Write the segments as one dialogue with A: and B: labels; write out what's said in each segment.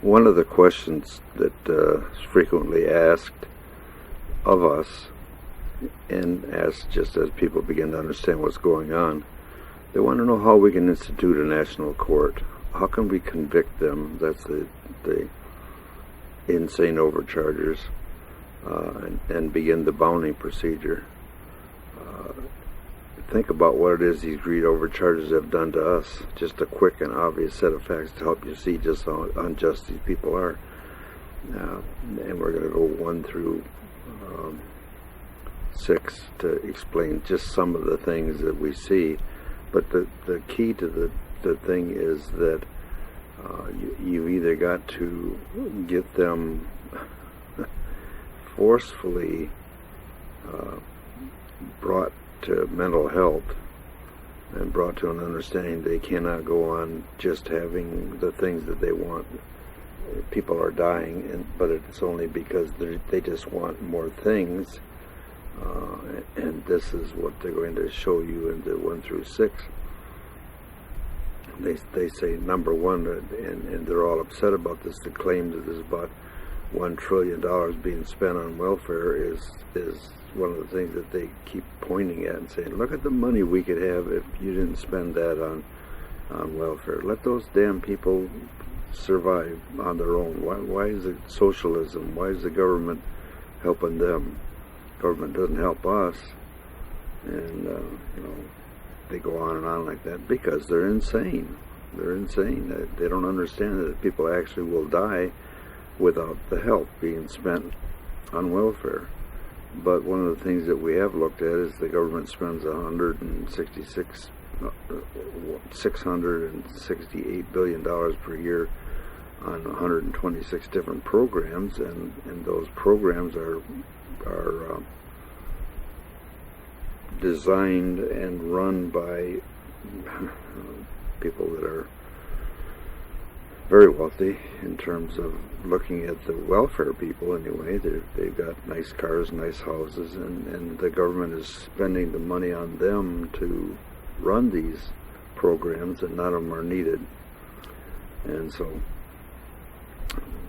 A: One of the questions that is frequently asked of us, and as just as people begin to understand what's going on, they want to know how we can institute a national court. How can we convict them? That's the insane overchargers, and begin the bounding procedure. Think about what it is these greed overcharges have done to us. Just a quick and obvious set of facts to help you see just how unjust these people are. And we're going to go 1 through 6 to explain just some of the things that we see. But the key to the thing is that you've either got to get them forcefully brought to mental health and brought to an understanding they cannot go on just having the things that they want. People are dying, but it's only because they just want more things, and this is what they're going to show you in the 1 through 6. They say number one, and they're all upset about this, the claim that there's about $1 trillion being spent on welfare is one of the things that they keep pointing at and saying, look at the money we could have if you didn't spend that on welfare. Let those damn people survive on their own. Why is it socialism? Why is the government helping them? Government doesn't help us. And they go on and on like that because they're insane. They're insane. They don't understand that people actually will die without the help being spent on welfare. But one of the things that we have looked at is the government spends $668 billion per year on 126 different programs, and those programs are designed and run by people that are very wealthy in terms of looking at the welfare people anyway. They've got nice cars, nice houses, and the government is spending the money on them to run these programs, and none of them are needed. And so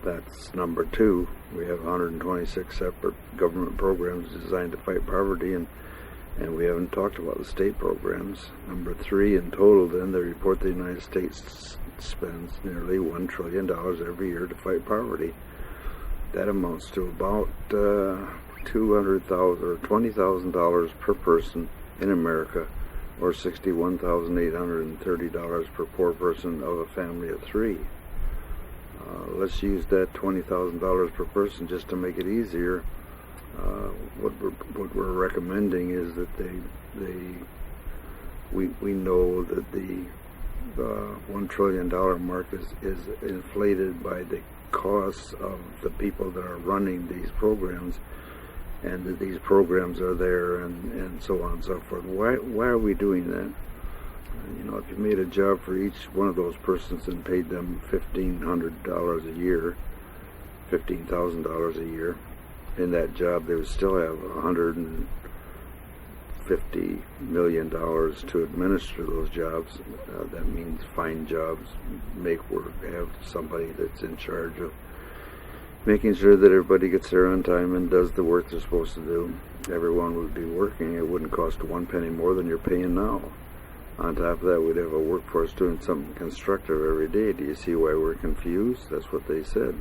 A: that's number 2. We have 126 separate government programs designed to fight poverty, and we haven't talked about the state programs. Number 3, in total, then, they report the United States spends nearly $1 trillion every year to fight poverty. That amounts to about $200,000 or $20,000 per person in America, or $61,830 per poor person of a family of 3. Let's use that $20,000 per person just to make it easier. What we're recommending is that we know that the $1 trillion mark is inflated by the costs of the people that are running these programs, and that these programs are there, and so on and so forth. Why are we doing that? If you made a job for each one of those persons and paid them $1,500 a year, $15,000 a year, in that job, they would still have $150 million to administer those jobs. That means find jobs, make work, have somebody that's in charge of making sure that everybody gets there on time and does the work they're supposed to do. Everyone would be working. It wouldn't cost 1 penny more than you're paying now. On top of that, we'd have a workforce doing something constructive every day. Do you see why we're confused? That's what they said.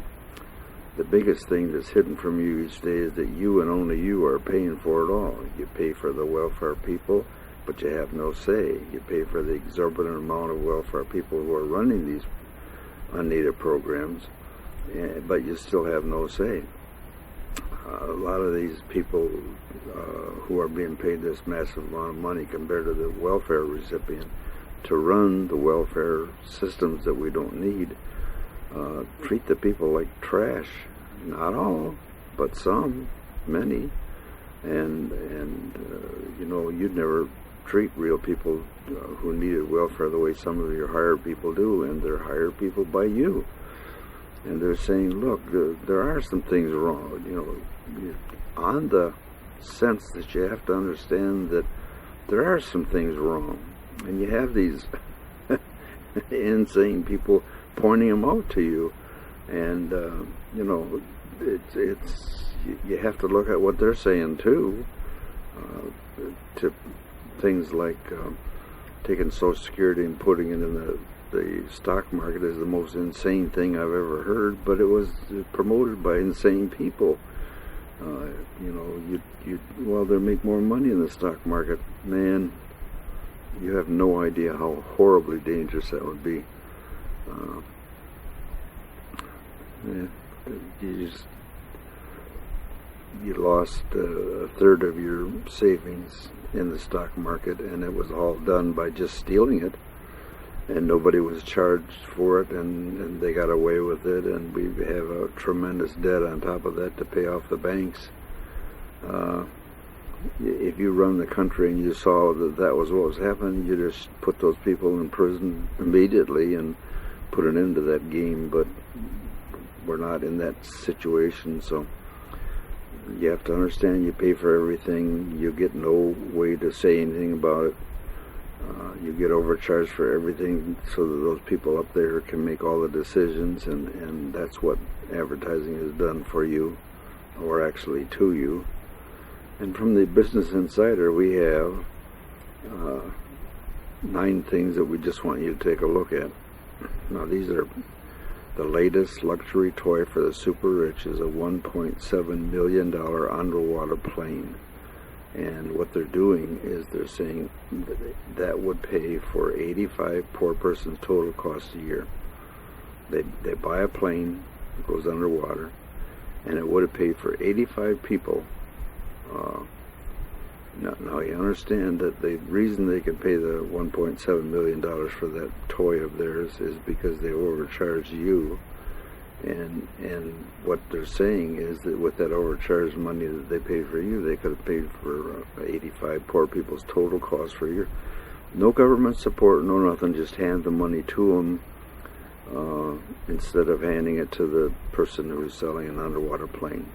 A: The biggest thing that's hidden from you each day is that you and only you are paying for it all. You pay for the welfare people, but you have no say. You pay for the exorbitant amount of welfare people who are running these unneeded programs, but you still have no say. A lot of these people who are being paid this massive amount of money compared to the welfare recipient to run the welfare systems that we don't need, treat the people like trash. Not all, but some, many. And you'd never treat real people who needed welfare the way some of your hired people do, and they're hired people by you. And they're saying, look, there are some things wrong. On the sense that you have to understand that there are some things wrong. And you have these insane people pointing them out to you. And you know, it's you have to look at what they're saying too. To things like taking Social Security and putting it in the stock market is the most insane thing I've ever heard. But it was promoted by insane people. You know, well, they make more money in the stock market. Man, you have no idea how horribly dangerous that would be. You lost a third of your savings in the stock market, and it was all done by just stealing it, and nobody was charged for it, and they got away with it, and we have a tremendous debt on top of that to pay off the banks. If you run the country and you saw that was what was happening, you just put those people in prison immediately and put an end to that game. But we're not in that situation, so you have to understand you pay for everything. You get no way to say anything about it. You get overcharged for everything so that those people up there can make all the decisions, and that's what advertising has done for you, or actually to you. And from the Business Insider, we have 9 things that we just want you to take a look at. Now, these are the latest luxury toy for the super rich is a $1.7 million underwater plane. And what they're doing is they're saying that would pay for 85 poor persons' total cost a year. They buy a plane that goes underwater, and it would have paid for 85 people. Now you understand that the reason they can pay the $1.7 million for that toy of theirs is because they overcharged you. And what they're saying is that with that overcharged money that they paid for you, they could have paid for 85 poor people's total cost for a year. No government support, no nothing, just hand the money to them instead of handing it to the person who's selling an underwater plane.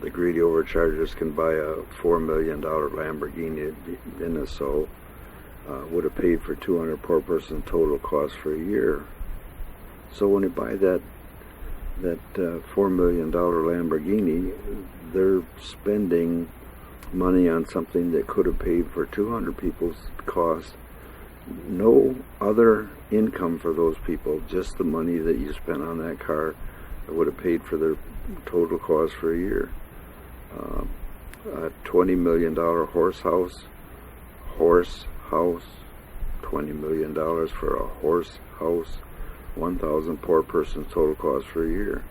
A: The greedy overchargers can buy a $4 million Lamborghini Venezia, would have paid for 200 poor person total cost for a year. So when you buy that $4 million Lamborghini, they're spending money on something that could have paid for 200 people's cost. No other income for those people, just the money that you spent on that car that would have paid for their total cost for a year. A $20 million horse house, $20 million for a horse house, 1,000 poor persons total cost for a year.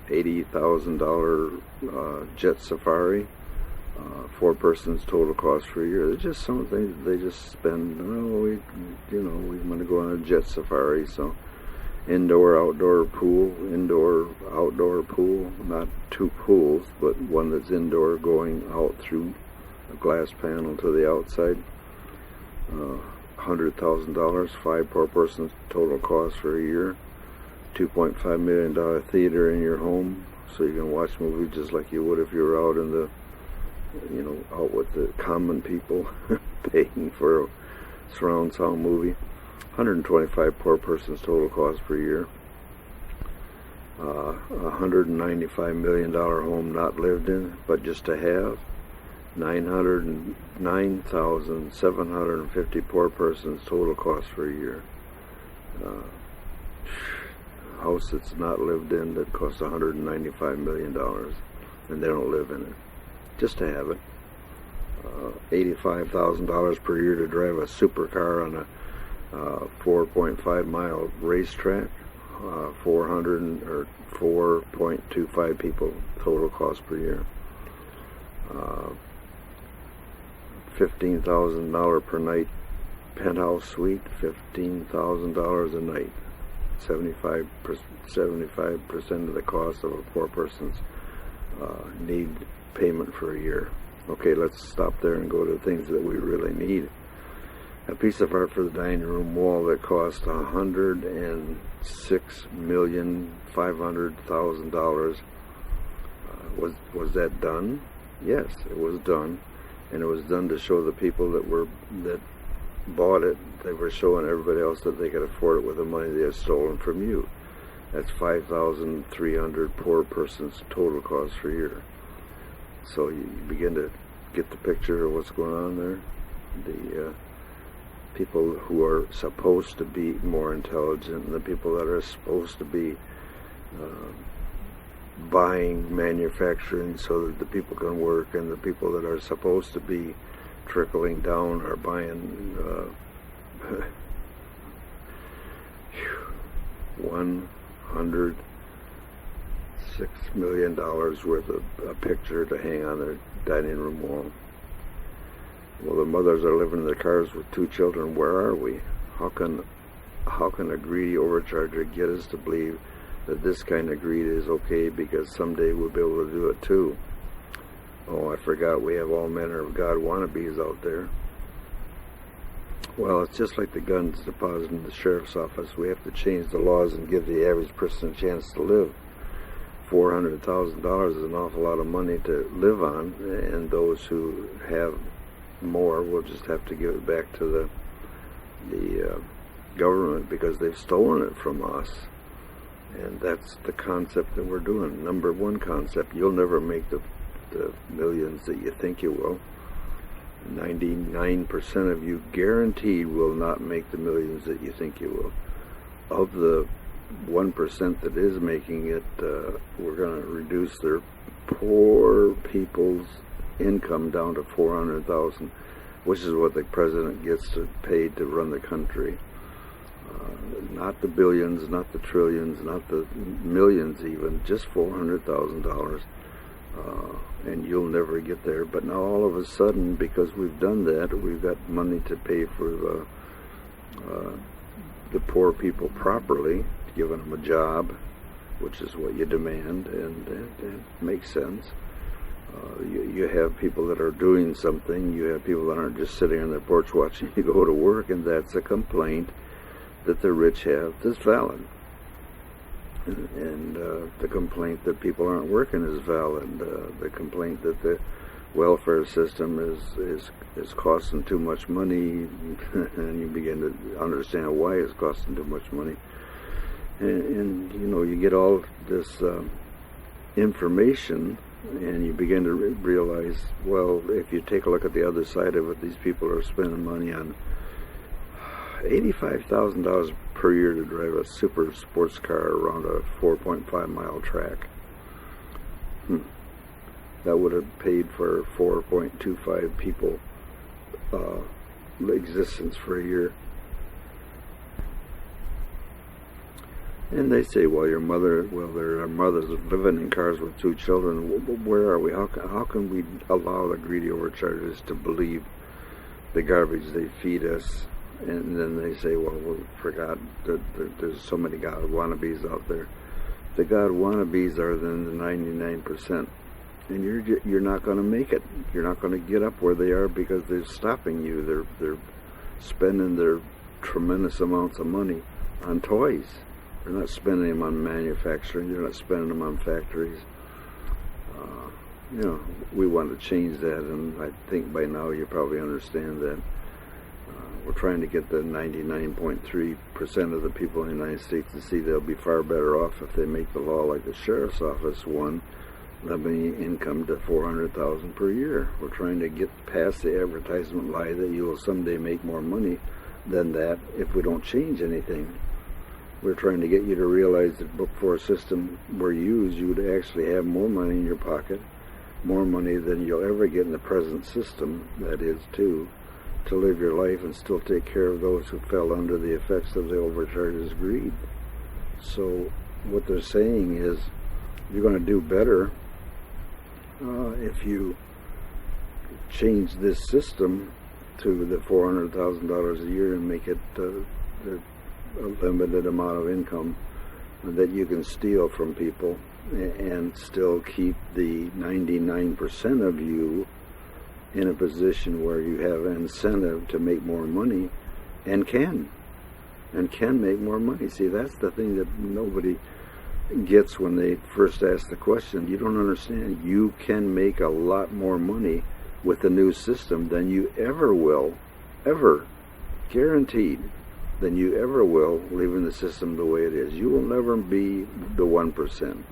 A: $80,000 jet safari, 4 persons total cost for a year. There's just some things that they just spend. We want to go on a jet safari, so indoor-outdoor pool, indoor-outdoor pool, not 2 pools, but one that's indoor going out through a glass panel to the outside. $100,000, 5 poor persons total cost for a year. $2.5 million theater in your home, so you can watch movies just like you would if you were out in the, out with the common people, paying for a surround sound movie. 125 poor persons total cost per year. $195 million home not lived in, but just to have. 9,750 poor persons total cost for a year. House that's not lived in that costs $195 million, and they don't live in it, just to have it. $85,000 per year to drive a supercar on a 4.5 mile racetrack. 4.25 people total cost per year. $15,000 per night penthouse suite, $15,000 a night. 75% of the cost of a poor person's need payment for a year. Okay, let's stop there and go to things that we really need. A piece of art for the dining room wall that cost $106,500,000. Was that done? Yes, it was done, and it was done to show the people that bought it, they were showing everybody else that they could afford it with the money they had stolen from you. That's 5,300 poor person's total cost per year. So you begin to get the picture of what's going on there. The people who are supposed to be more intelligent, and the people that are supposed to be buying manufacturing so that the people can work, and the people that are supposed to be trickling down are buying $106 million worth of a picture to hang on their dining room wall. Well, the mothers are living in their cars with 2 children. Where are we? How can a greedy overcharger get us to believe that this kind of greed is okay because someday we'll be able to do it too? Oh, I forgot we have all manner of God wannabes out there. Well, it's just like the guns deposited in the sheriff's office. We have to change the laws and give the average person a chance to live. $400,000 is an awful lot of money to live on, and those who have more will just have to give it back to the government because they've stolen it from us. And that's the concept that we're doing. Number one concept: you'll never make the millions that you think you will. 99% of you guaranteed will not make the millions that you think you will. Of the 1% that is making it, we're going to reduce their poor people's income down to $400,000, which is what the president gets paid to run the country. Not the billions, not the trillions, not the millions even, just $400,000. And you'll never get there. But now all of a sudden, because we've done that, we've got money to pay for the poor people properly, giving them a job, which is what you demand, and it makes sense. You have people that are doing something. You have people that aren't just sitting on their porch watching you go to work, and that's a complaint that the rich have that's valid. And the complaint that people aren't working is valid. The complaint that the welfare system is costing too much money, and you begin to understand why it's costing too much money. And you know, you get all this information, and you begin to realize, well, if you take a look at the other side of it, these people are spending money on $85,000 per year to drive a super sports car around a 4.5-mile track. That would have paid for 4.25 people existence for a year. And they say, well, there are mothers living in cars with 2 children. Where are we? How can we allow the greedy overchargers to believe the garbage they feed us? And then they say, well, we forgot that there's so many God wannabes out there. The God wannabes are then the 99%. And you're not going to make it. You're not going to get up where they are because they're stopping you. They're spending their tremendous amounts of money on toys. They're not spending them on manufacturing. They're not spending them on factories. You know, we want to change that, and I think by now you probably understand that. We're trying to get the 99.3% of the people in the United States to see they'll be far better off if they make the law like the sheriff's office one, limiting income to $400,000 per year. We're trying to get past the advertisement lie that you will someday make more money than that if we don't change anything. We're trying to get you to realize that before a system were used, you would actually have more money in your pocket, more money than you'll ever get in the present system, that is, to live your life and still take care of those who fell under the effects of the overcharger's greed. So what they're saying is you're going to do better if you change this system to the $400,000 a year and make it a limited amount of income that you can steal from people and still keep the 99% of you in a position where you have an incentive to make more money and can make more money. See, that's the thing that nobody gets when they first ask the question. You don't understand. You can make a lot more money with the new system than you ever will, ever. guaranteed than you ever will leaving the system the way it is. You will never be the 1%.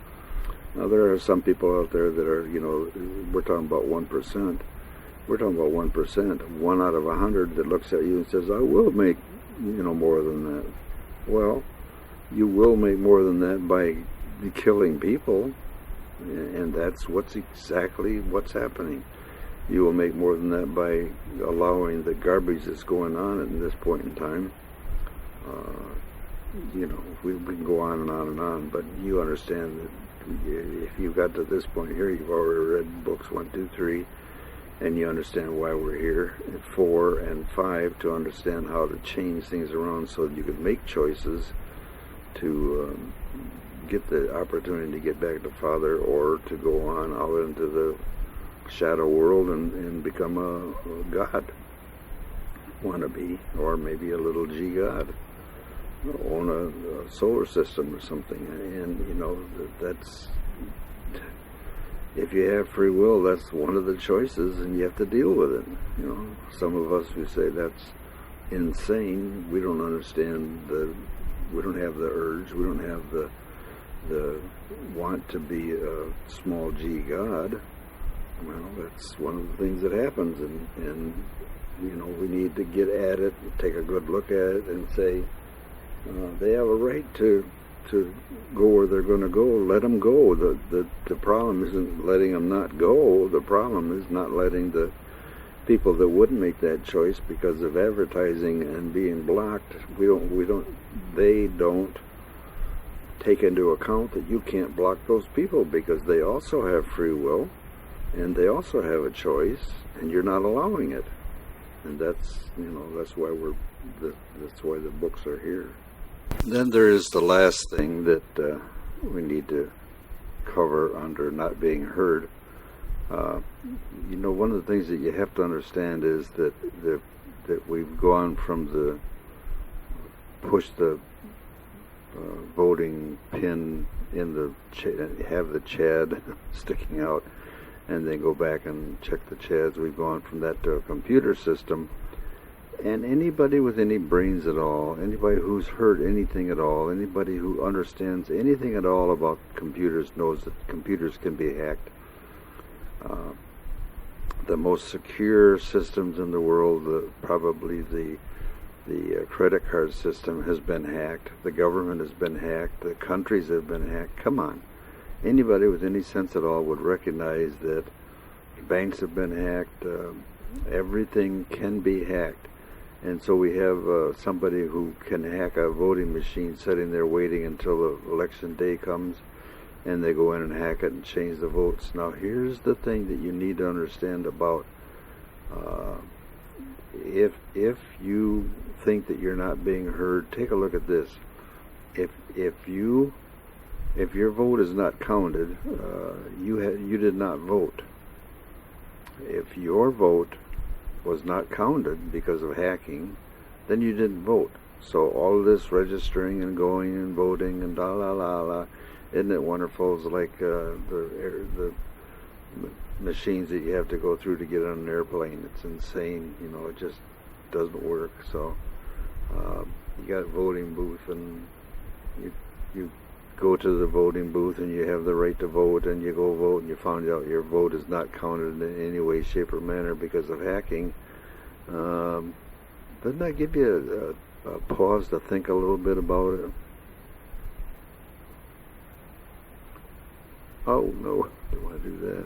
A: Now, there are some people out there that are, we're talking about 1%. We're talking about 1%, 1 out of 100 that looks at you and says, I will make, more than that. Well, you will make more than that by killing people, and that's exactly what's happening. You will make more than that by allowing the garbage that's going on at this point in time. We can go on and on and on, but you understand that if you've got to this point here, you've already read books 1, 2, 3, and you understand why we're here at 4 and 5 to understand how to change things around so that you can make choices to get the opportunity to get back to Father, or to go on out into the shadow world and become a god wannabe, or maybe a little G god, own a solar system or something. And that's, if you have free will, that's one of the choices, and you have to deal with it. Some of us who say that's insane, we don't understand we don't have the urge, we don't have the want to be a small G God. Well, that's one of the things that happens, and we need to get at it, take a good look at it, and say they have a right to go where they're going to go. Let them go. The problem isn't letting them not go. The problem is not letting the people that wouldn't make that choice because of advertising and being blocked. They don't take into account that you can't block those people, because they also have free will and they also have a choice, and you're not allowing it. And that's why that's why the books are here. Then there is the last thing that we need to cover under not being heard. One of the things that you have to understand is that we've gone from the push the voting pin in have the Chad sticking out, and then go back and check the Chads. We've gone from that to a computer system. And anybody with any brains at all, anybody who's heard anything at all, anybody who understands anything at all about computers knows that computers can be hacked. The most secure systems in the world, probably the credit card system, has been hacked. The government has been hacked. The countries have been hacked. Come on. Anybody with any sense at all would recognize that banks have been hacked. Everything can be hacked. And so we have somebody who can hack a voting machine sitting there waiting until the election day comes, and they go in and hack it and change the votes. Now, here's the thing that you need to understand about if you think that you're not being heard, take a look at this. If your vote is not counted, you did not vote. If your vote was not counted because of hacking, then you didn't vote. So all this registering and going and voting and la, isn't it wonderful? It's like the machines that you have to go through to get on an airplane. It's insane. It just doesn't work. So you got a voting booth, and you go to the voting booth, and you have the right to vote, and you go vote, and you find out your vote is not counted in any way, shape, or manner because of hacking. Doesn't that give you a pause to think a little bit about it? Oh no, don't want to do that.